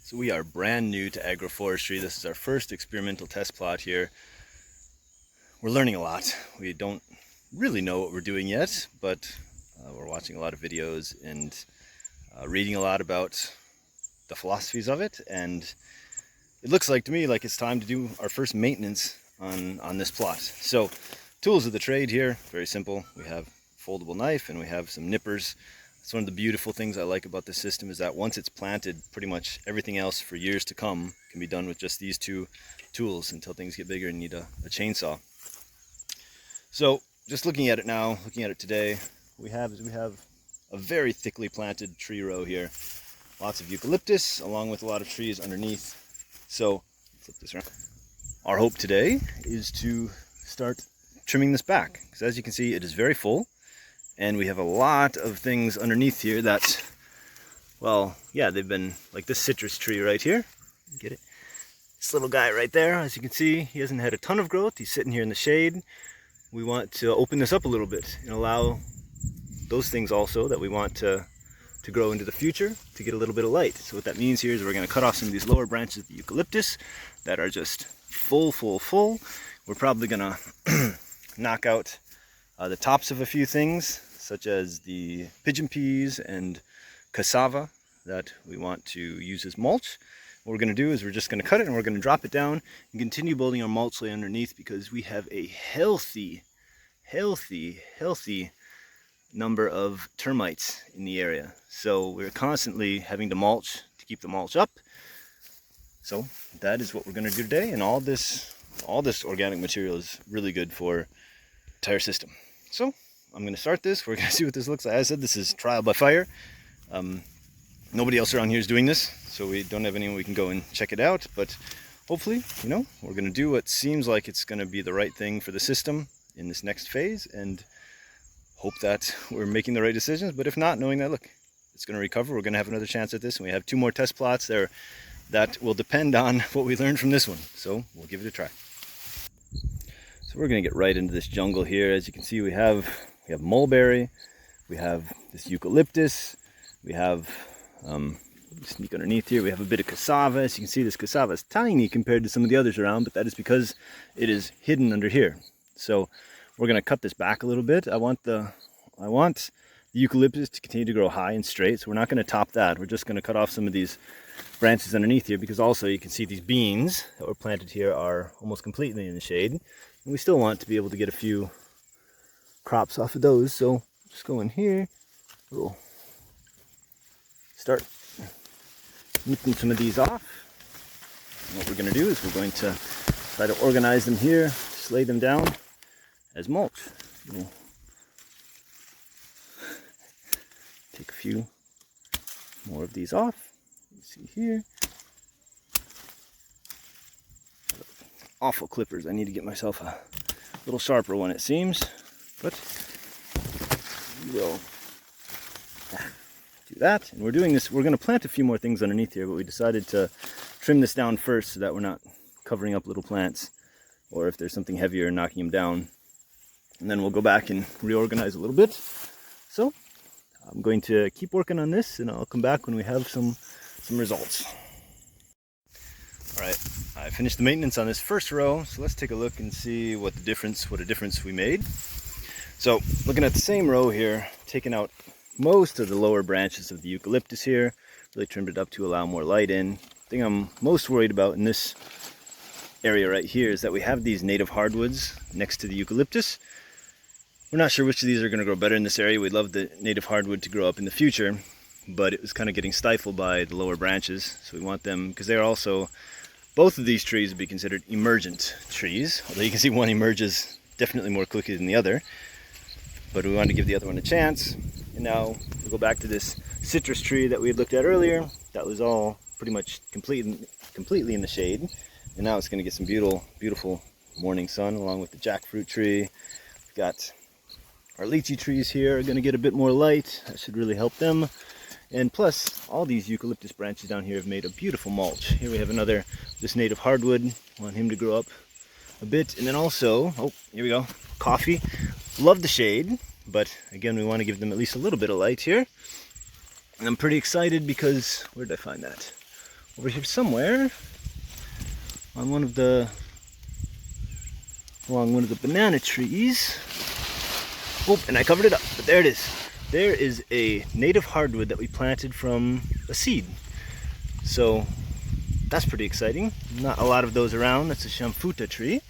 So we are brand new to agroforestry. This is our first experimental test plot here. We're learning a lot. We don't really know what we're doing yet, but we're watching a lot of videos and reading a lot about the philosophies of it. And it looks like to me like it's time to do our first maintenance on this plot. So tools of the trade here, very simple. We have a foldable knife and we have some nippers. It's one of the beautiful things I like about this system is that once it's planted, pretty much everything else for years to come can be done with just these two tools until things get bigger and need a chainsaw. So just looking at it now, looking at it today, we have a very thickly planted tree row here. Lots of eucalyptus along with a lot of trees underneath. So flip this around. Our hope today is to start trimming this back because as you can see it is very full. And we have a lot of things underneath here that, well, yeah, they've been like this citrus tree right here. Get it? This little guy right there, as you can see, he hasn't had a ton of growth. He's sitting here in the shade. We want to open this up a little bit and allow those things also that we want to grow into the future to get a little bit of light. So what that means here is we're going to cut off some of these lower branches of the eucalyptus that are just full. We're probably going to knock out the tops of a few things, such as the pigeon peas and cassava that we want to use as mulch. What we're going to do is we're just going to cut it and we're going to drop it down and continue building our mulch layer underneath because we have a healthy number of termites in the area. So we're constantly having to mulch to keep the mulch up. So that is what we're going to do today, and all this organic material is really good for the entire system. So I'm going to start this. We're going to see what this looks like. As I said, this is trial by fire. Nobody else around here is doing this, so we don't have anyone we can go and check it out. But hopefully, we're going to do what seems like it's going to be the right thing for the system in this next phase, and hope that we're making the right decisions. But if not, knowing that, look, it's going to recover. We're going to have another chance at this, and we have 2 more test plots there that will depend on what we learned from this one. So we'll give it a try. So we're going to get right into this jungle here. As you can see, we have mulberry, we have this eucalyptus, we have, sneak underneath here, we have a bit of cassava. As you can see, this cassava is tiny compared to some of the others around, but that is because it is hidden under here. So we're going to cut this back a little bit. I want the eucalyptus to continue to grow high and straight, so we're not going to top that. We're just going to cut off some of these branches underneath here because also you can see these beans that were planted here are almost completely in the shade. And we still want to be able to get a few crops off of those, so just go in here. We'll start nipping some of these off. And what we're going to do is we're going to try to organize them here, just lay them down as mulch. We'll take a few more of these off. You see here. Awful clippers. I need to get myself a little sharper one, it seems. But we will do that. And we're doing this. We're going to plant a few more things underneath here, but we decided to trim this down first so that we're not covering up little plants, or if there's something heavier, knocking them down. And then we'll go back and reorganize a little bit. So I'm going to keep working on this, and I'll come back when we have some results. All right, I finished the maintenance on this first row, so let's take a look and see what a difference we made. So looking at the same row here, taking out most of the lower branches of the eucalyptus here, really trimmed it up to allow more light in. The thing I'm most worried about in this area right here is that we have these native hardwoods next to the eucalyptus. We're not sure which of these are going to grow better in this area. We'd love the native hardwood to grow up in the future, but it was kind of getting stifled by the lower branches, so we want them, because they're also, both of these trees would be considered emergent trees, although you can see one emerges definitely more quickly than the other. But we wanted to give the other one a chance. And now we'll go back to this citrus tree that we had looked at earlier. That was all pretty much completely in the shade. And now it's going to get some beautiful morning sun along with the jackfruit tree. We've got our lychee trees here are going to get a bit more light. That should really help them. And plus, all these eucalyptus branches down here have made a beautiful mulch. Here we have this native hardwood. Want him to grow up a bit. And then also, oh, here we go, coffee. Love the shade, but again, we want to give them at least a little bit of light here. And I'm pretty excited because, where did I find that? over here somewhere on one of the along one of the banana trees. Oh, and I covered it up, but there it is. There is a native hardwood that we planted from a seed. So that's pretty exciting. Not a lot of those around. That's a chamfuta tree.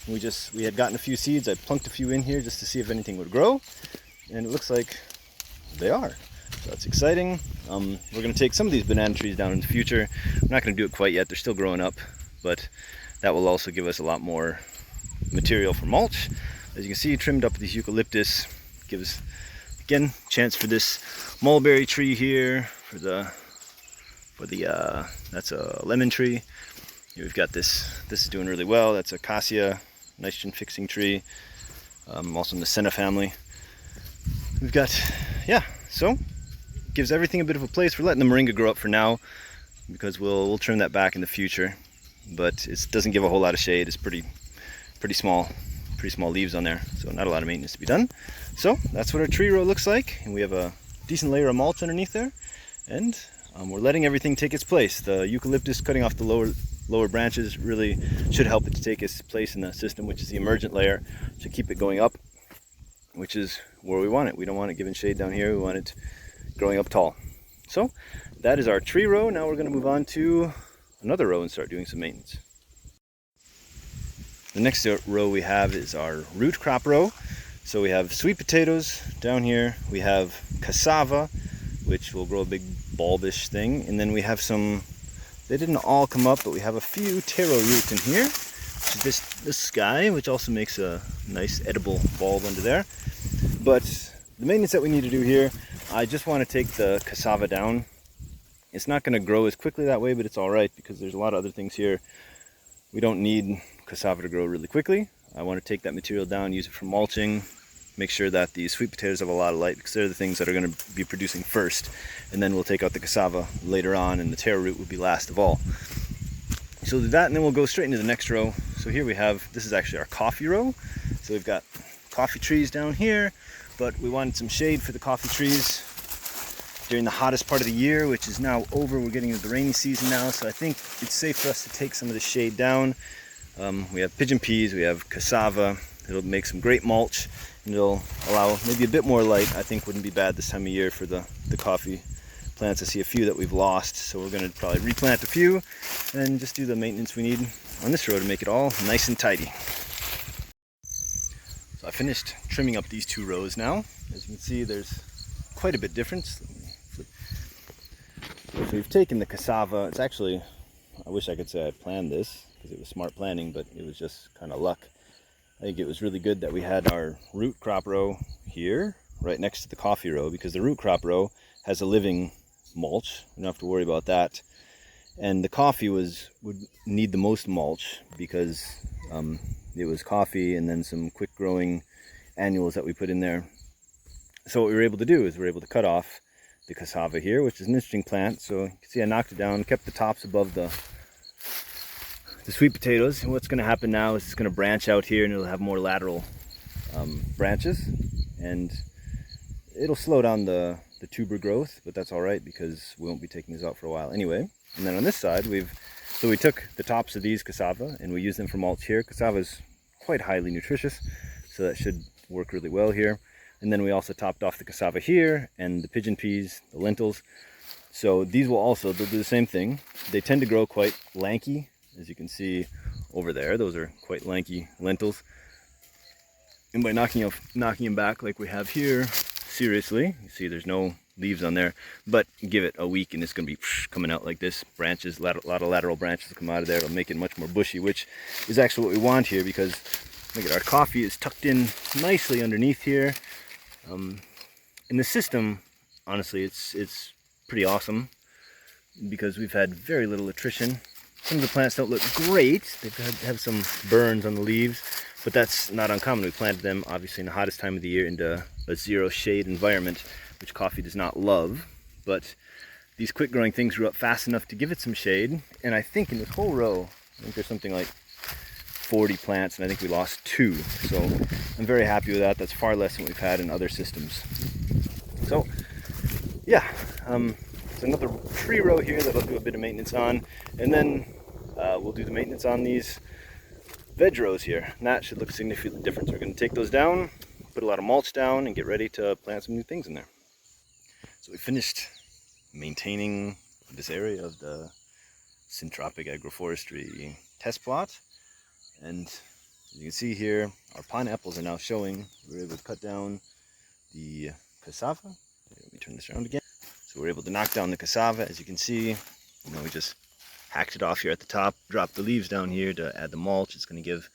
We had gotten a few seeds. I plunked a few in here just to see if anything would grow, and it looks like they are. So that's exciting. We're going to take some of these banana trees down in the future. I'm not going to do it quite yet. They're still growing up, but that will also give us a lot more material for mulch. As you can see, trimmed up these eucalyptus gives, again, chance for this mulberry tree here, for the that's a lemon tree. Here we've got this is doing really well. That's a Cassia nitrogen fixing tree, also in the Senna family. We've got, yeah, so gives everything a bit of a place. We're letting the Moringa grow up for now because we'll trim that back in the future, but it doesn't give a whole lot of shade. It's pretty small leaves on there, so not a lot of maintenance to be done. So that's what our tree row looks like, and we have a decent layer of mulch underneath there, and we're letting everything take its place. The eucalyptus cutting off the lower branches really should help it to take its place in the system, which is the emergent layer, to keep it going up, which is where we want it. We don't want it giving shade down here. We want it growing up tall. So that is our tree row. Now we're going to move on to another row and start doing some maintenance. The next row we have is our root crop row. So we have sweet potatoes down here. We have cassava, which will grow a big bulbish thing. And then we have some, they didn't all come up, but we have a few taro root in here, which is this guy, which also makes a nice edible bulb under there. But the maintenance that we need to do here, I just want to take the cassava down. It's not going to grow as quickly that way, but it's all right because there's a lot of other things here. We don't need cassava to grow really quickly. I want to take that material down, use it for mulching, make sure that the sweet potatoes have a lot of light because they're the things that are going to be producing first, and then we'll take out the cassava later on, and the taro root will be last of all. So we'll do that, and then we'll go straight into the next row. So here we have, this is actually our coffee row. So we've got coffee trees down here, but we wanted some shade for the coffee trees during the hottest part of the year, which is now over. We're getting into the rainy season now, so I think it's safe for us to take some of the shade down. We have pigeon peas, we have cassava. It'll make some great mulch, and it'll allow maybe a bit more light. I think wouldn't be bad this time of year for the coffee plants. I see a few that we've lost, so we're going to probably replant a few and just do the maintenance we need on this row to make it all nice and tidy. So I finished trimming up these two rows now. As you can see, there's quite a bit difference. Let me flip. So we've taken the cassava. It's actually, I wish I could say I planned this because it was smart planning, but it was just kind of luck. I think it was really good that we had our root crop row here right next to the coffee row, because the root crop row has a living mulch. You don't have to worry about that. And the coffee would need the most mulch because it was coffee and then some quick growing annuals that we put in there. So what we were able to do is we were able to cut off the cassava here, which is an interesting plant. So you can see I knocked it down, kept the tops above the sweet potatoes. And what's going to happen now is it's going to branch out here, and it'll have more lateral branches, and it'll slow down the tuber growth, but that's all right because we won't be taking these out for a while anyway. And then on this side, we took the tops of these cassava and we use them for mulch here. Cassava is quite highly nutritious, so that should work really well here. And then we also topped off the cassava here and the pigeon peas, the lentils. So these will they'll do the same thing. They tend to grow quite lanky, as you can see over there. Those are quite lanky lentils. And by knocking them back like we have here, seriously, you see there's no leaves on there, but give it a week and it's going to be coming out like this. Branches, a lot of lateral branches will come out of there. It'll make it much more bushy, which is actually what we want here, because look at our coffee is tucked in nicely underneath here. In the system, honestly, it's pretty awesome because we've had very little attrition. Some of the plants don't look great. They've have some burns on the leaves, but that's not uncommon. We planted them obviously in the hottest time of the year into a zero shade environment, which coffee does not love. But these quick growing things grew up fast enough to give it some shade. And I think in this whole row, I think there's something like 40 plants, and I think we lost 2. So I'm very happy with that. That's far less than we've had in other systems. So yeah, So another tree row here that I'll do a bit of maintenance on, and then we'll do the maintenance on these veg rows here. And that should look significantly different. So we're going to take those down, put a lot of mulch down, and get ready to plant some new things in there. So we finished maintaining this area of the Syntropic Agroforestry test plot, and as you can see here, our pineapples are now showing. We were able to cut down the Cassava. Let me turn this around again. So we're able to knock down the Cassava, as you can see. We just hacked it off here at the top, dropped the leaves down here to add the mulch. It's going to give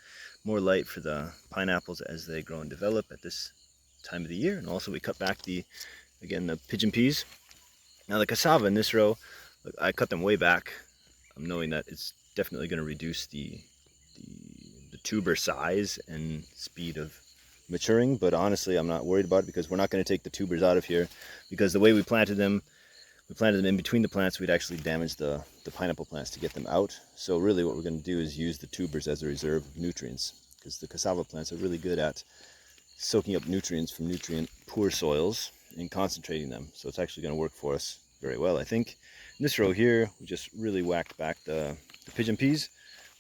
more light for the pineapples as they grow and develop at this time of the year. And also we cut back the pigeon peas. Now the Cassava in this row, look, I cut them way back, knowing that it's definitely going to reduce the tuber size and speed of maturing, but honestly I'm not worried about it because we're not going to take the tubers out of here, because the way we planted them in between the plants, we'd actually damage the pineapple plants to get them out. So really what we're going to do is use the tubers as a reserve of nutrients, because the Cassava plants are really good at soaking up nutrients from nutrient poor soils and concentrating them. So it's actually going to work for us very well, I think. In this row here, we just really whacked back the pigeon peas,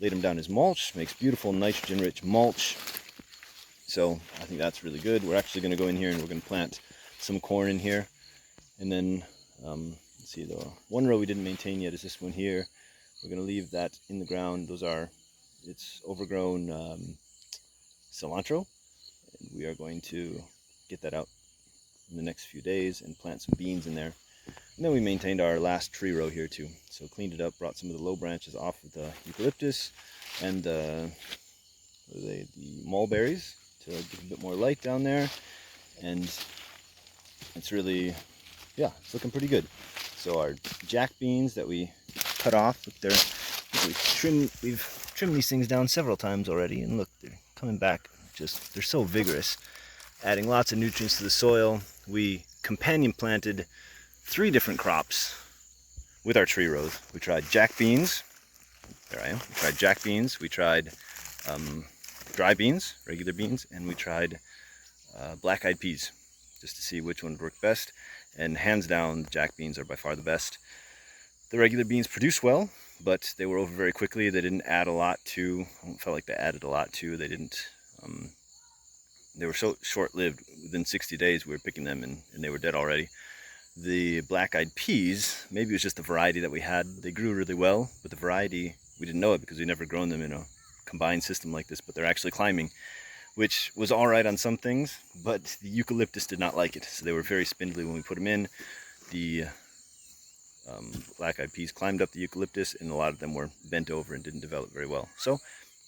laid them down as mulch, makes beautiful nitrogen rich mulch. So I think that's really good. We're actually going to go in here and we're going to plant some corn in here. And then, let's see, the one row we didn't maintain yet is this one here. We're going to leave that in the ground. It's overgrown cilantro. And we are going to get that out in the next few days and plant some beans in there. And then we maintained our last tree row here too. So cleaned it up, brought some of the low branches off of the eucalyptus and the mulberries to give a bit more light down there. And it's really, yeah, it's looking pretty good. So our jack beans that we cut off, look, we've trimmed these things down several times already, and look, they're coming back. They're so vigorous, adding lots of nutrients to the soil. We companion planted 3 different crops with our tree rows. We tried jack beans. There I am. We tried jack beans. We tried dry beans, regular beans, and we tried black-eyed peas, just to see which one would work best. And hands down, jack beans are by far the best. The regular beans produce well, but they were over very quickly. They didn't add a lot to. I don't feel like they added a lot to. They didn't. They were so short-lived. Within 60 days, we were picking them, and they were dead already. The black-eyed peas, maybe it was just the variety that we had. They grew really well, but the variety, we didn't know it because we never grown them in a combined system like this, but they're actually climbing, which was all right on some things, but the eucalyptus did not like it. So they were very spindly when we put them in. The black-eyed peas climbed up the eucalyptus, and a lot of them were bent over and didn't develop very well. So,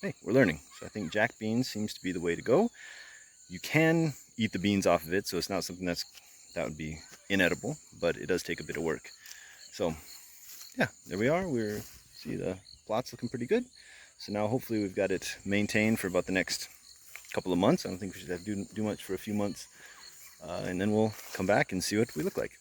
hey, we're learning. So I think jack beans seems to be the way to go. You can eat the beans off of it, so it's not something that would be inedible, but it does take a bit of work. So yeah, there we are. See the plot's looking pretty good. So now hopefully we've got it maintained for about the next couple of months. I don't think we should have to do much for a few months, and then we'll come back and see what we look like.